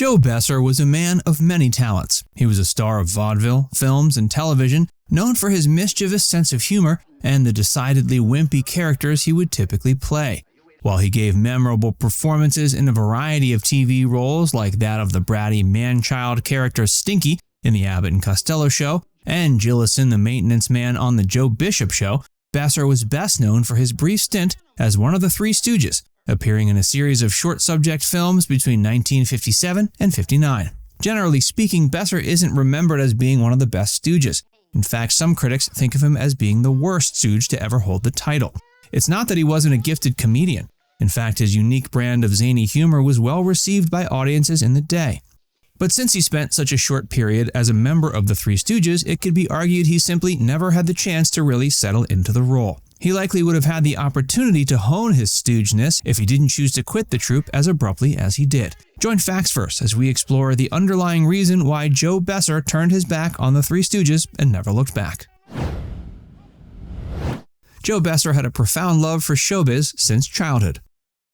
Joe Besser was a man of many talents. He was a star of vaudeville, films, and television, known for his mischievous sense of humor and the decidedly wimpy characters he would typically play. While he gave memorable performances in a variety of TV roles like that of the bratty man-child character Stinky in the Abbott and Costello show, and Jillison the maintenance man on the Joe Bishop show, Besser was best known for his brief stint as one of the Three Stooges, appearing in a series of short-subject films between 1957 and 59. Generally speaking, Besser isn't remembered as being one of the best Stooges. In fact, some critics think of him as being the worst Stooge to ever hold the title. It's not that he wasn't a gifted comedian. In fact, his unique brand of zany humor was well received by audiences in the day. But since he spent such a short period as a member of the Three Stooges, it could be argued he simply never had the chance to really settle into the role. He likely would have had the opportunity to hone his stoogeness if he didn't choose to quit the troupe as abruptly as he did. Join Facts First as we explore the underlying reason why Joe Besser turned his back on the Three Stooges and never looked back. Joe Besser had a profound love for showbiz since childhood.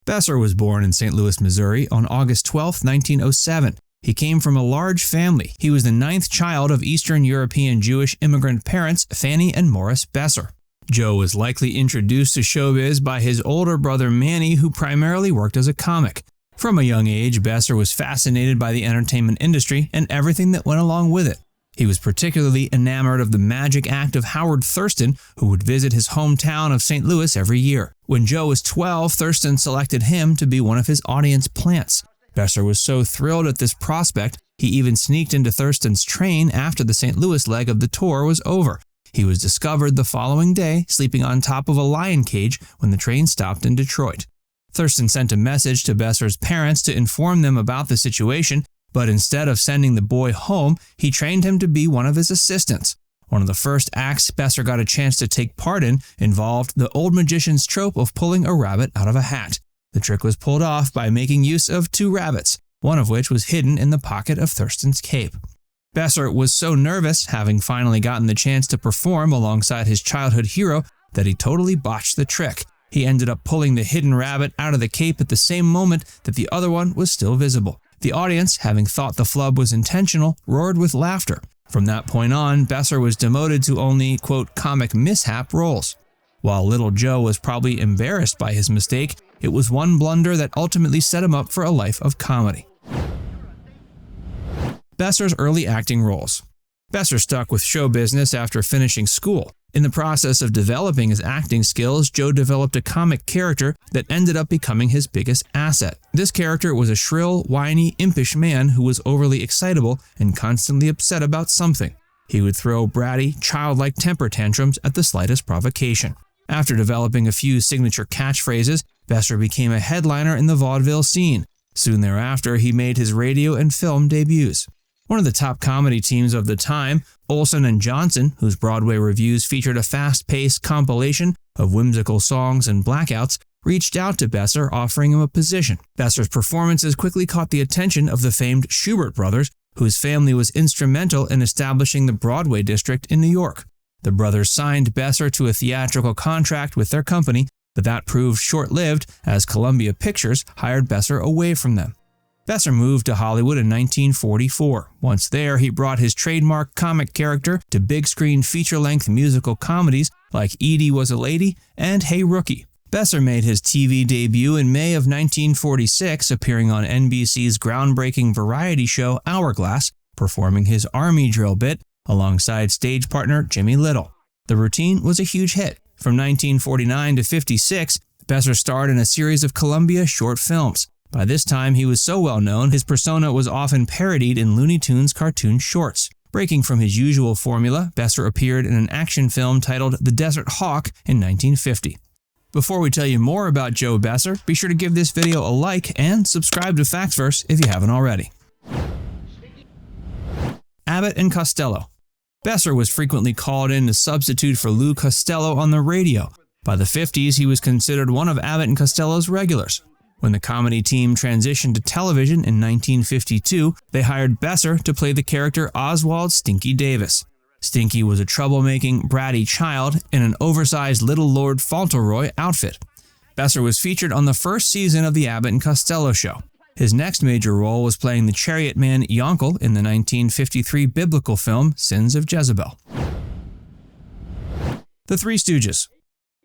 Besser was born in St. Louis, Missouri on August 12, 1907. He came from a large family. He was the 9th child of Eastern European Jewish immigrant parents Fanny and Morris Besser. Joe was likely introduced to showbiz by his older brother Manny, who primarily worked as a comic. From a young age, Besser was fascinated by the entertainment industry and everything that went along with it. He was particularly enamored of the magic act of Howard Thurston, who would visit his hometown of St. Louis every year. When Joe was 12, Thurston selected him to be one of his audience plants. Besser was so thrilled at this prospect, he even sneaked into Thurston's train after the St. Louis leg of the tour was over. He was discovered the following day sleeping on top of a lion cage when the train stopped in Detroit. Thurston sent a message to Besser's parents to inform them about the situation, but instead of sending the boy home, he trained him to be one of his assistants. One of the first acts Besser got a chance to take part in involved the old magician's trope of pulling a rabbit out of a hat. The trick was pulled off by making use of 2 rabbits, one of which was hidden in the pocket of Thurston's cape. Besser was so nervous, having finally gotten the chance to perform alongside his childhood hero, that he totally botched the trick. He ended up pulling the hidden rabbit out of the cape at the same moment that the other one was still visible. The audience, having thought the flub was intentional, roared with laughter. From that point on, Besser was demoted to only, quote, comic mishap roles. While little Joe was probably embarrassed by his mistake, it was one blunder that ultimately set him up for a life of comedy. Besser's early acting roles. Besser stuck with show business after finishing school. In the process of developing his acting skills, Joe developed a comic character that ended up becoming his biggest asset. This character was a shrill, whiny, impish man who was overly excitable and constantly upset about something. He would throw bratty, childlike temper tantrums at the slightest provocation. After developing a few signature catchphrases, Besser became a headliner in the vaudeville scene. Soon thereafter, he made his radio and film debuts. One of the top comedy teams of the time, Olson and Johnson, whose Broadway reviews featured a fast-paced compilation of whimsical songs and blackouts, reached out to Besser offering him a position. Besser's performances quickly caught the attention of the famed Schubert brothers, whose family was instrumental in establishing the Broadway district in New York. The brothers signed Besser to a theatrical contract with their company, but that proved short-lived as Columbia Pictures hired Besser away from them. Besser moved to Hollywood in 1944. Once there, he brought his trademark comic character to big-screen feature-length musical comedies like Edie Was a Lady and Hey Rookie. Besser made his TV debut in May of 1946, appearing on NBC's groundbreaking variety show Hourglass, performing his Army drill bit alongside stage partner Jimmy Little. The routine was a huge hit. From 1949 to 56, Besser starred in a series of Columbia short films. By this time, he was so well known, his persona was often parodied in Looney Tunes cartoon shorts. Breaking from his usual formula, Besser appeared in an action film titled The Desert Hawk in 1950. Before we tell you more about Joe Besser, be sure to give this video a like and subscribe to Factsverse if you haven't already. Abbott and Costello. Besser was frequently called in to substitute for Lou Costello on the radio. By the 50s, he was considered one of Abbott and Costello's regulars. When the comedy team transitioned to television in 1952, they hired Besser to play the character Oswald Stinky Davis. Stinky was a troublemaking, bratty child in an oversized Little Lord Fauntleroy outfit. Besser was featured on the first season of the Abbott and Costello show. His next major role was playing the chariot man Yonkel in the 1953 biblical film Sins of Jezebel. The Three Stooges.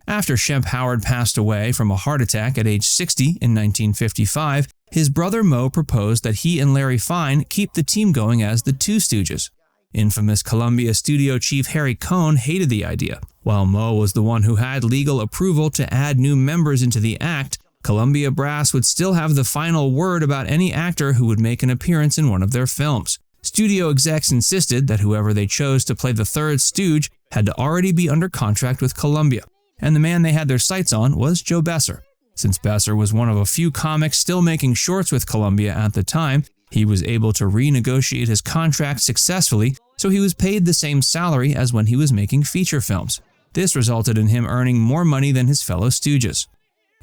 After Shemp Howard passed away from a heart attack at age 60 in 1955, his brother Moe proposed that he and Larry Fine keep the team going as the Two Stooges. Infamous Columbia studio chief Harry Cohn hated the idea. While Moe was the one who had legal approval to add new members into the act, Columbia Brass would still have the final word about any actor who would make an appearance in one of their films. Studio execs insisted that whoever they chose to play the third Stooge had to already be under contract with Columbia, and the man they had their sights on was Joe Besser. Since Besser was one of a few comics still making shorts with Columbia at the time, he was able to renegotiate his contract successfully, so he was paid the same salary as when he was making feature films. This resulted in him earning more money than his fellow Stooges.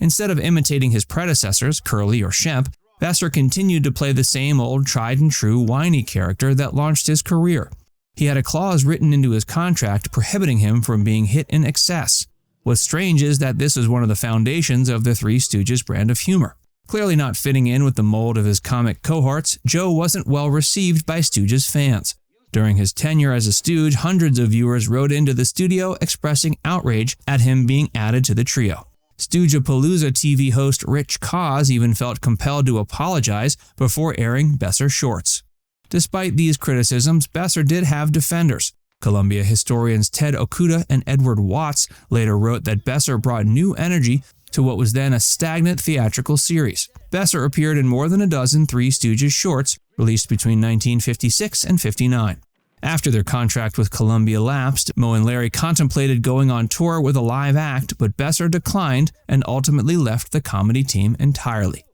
Instead of imitating his predecessors, Curly or Shemp, Besser continued to play the same old tried-and-true whiny character that launched his career. He had a clause written into his contract prohibiting him from being hit in excess. What's strange is that this is one of the foundations of the Three Stooges brand of humor. Clearly not fitting in with the mold of his comic cohorts, Joe wasn't well received by Stooges fans. During his tenure as a Stooge, hundreds of viewers wrote into the studio expressing outrage at him being added to the trio. Stoogepalooza TV host Rich Cause even felt compelled to apologize before airing Besser shorts. Despite these criticisms, Besser did have defenders. Columbia historians Ted Okuda and Edward Watts later wrote that Besser brought new energy to what was then a stagnant theatrical series. Besser appeared in more than a dozen Three Stooges shorts, released between 1956 and 59. After their contract with Columbia lapsed, Moe and Larry contemplated going on tour with a live act, but Besser declined and ultimately left the comedy team entirely.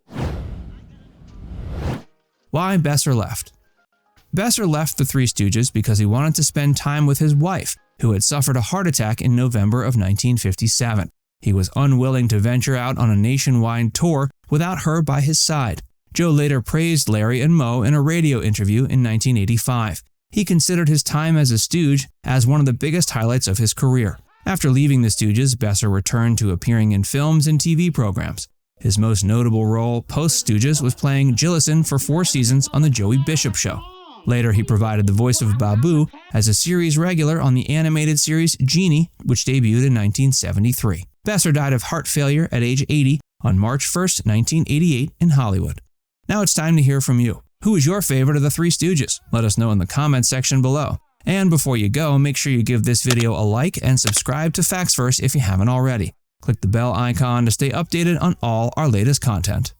Why Besser left? Besser left the Three Stooges because he wanted to spend time with his wife, who had suffered a heart attack in November of 1957. He was unwilling to venture out on a nationwide tour without her by his side. Joe later praised Larry and Moe in a radio interview in 1985. He considered his time as a Stooge as one of the biggest highlights of his career. After leaving the Stooges, Besser returned to appearing in films and TV programs. His most notable role post-Stooges was playing Jillison for 4 seasons on The Joey Bishop Show. Later, he provided the voice of Babu as a series regular on the animated series Genie, which debuted in 1973. Besser died of heart failure at age 80 on March 1, 1988 in Hollywood. Now it's time to hear from you. Who is your favorite of the Three Stooges? Let us know in the comments section below. And before you go, make sure you give this video a like and subscribe to Facts First if you haven't already. Click the bell icon to stay updated on all our latest content.